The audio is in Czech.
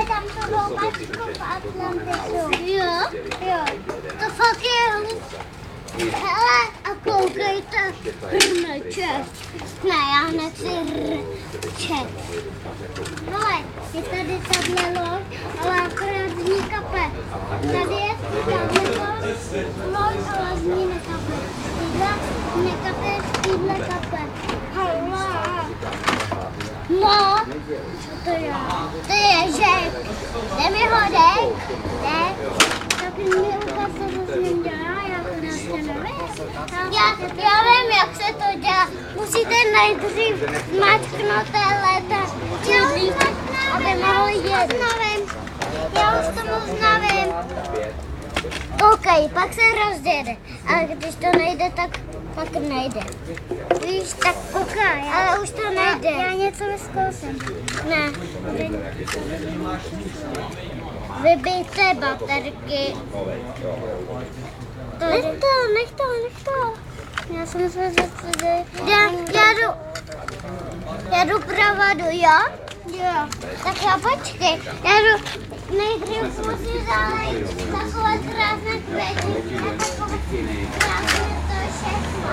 tam to loupačku v Atlantiku. Jo. To fakt je. Hele, a koukejte, hrmeče. Ne, já nechci hrčet. Hele, je tady tahle loď, ale akorát z ní kape. Tady je tahle loď, ale z ní nekape. Týhle nekape, týhle kape. Hele. No, co to je? To je žek. Jde mi hodej? Ne. Tak mi ukáž, co s ním dělá, já to nevím. Já vím, jak se to dělá. Musíte nejdřív mačknout téhle čidlík, aby mohl jet. Já už to moc nevím. Koukej, pak se rozjede. A když to nejde, tak pak nejde. Víš, tak koukej, ale už to nejde. Já něco vyzkouším. Ne. Vybijte baterky. Nech to. Já jsem se zase... Já jdu pravadu, jo? Jo. Tak já počkej. Já jdu... Nejdřív musí zalejt takové krásné květy a takové krásné to všechno.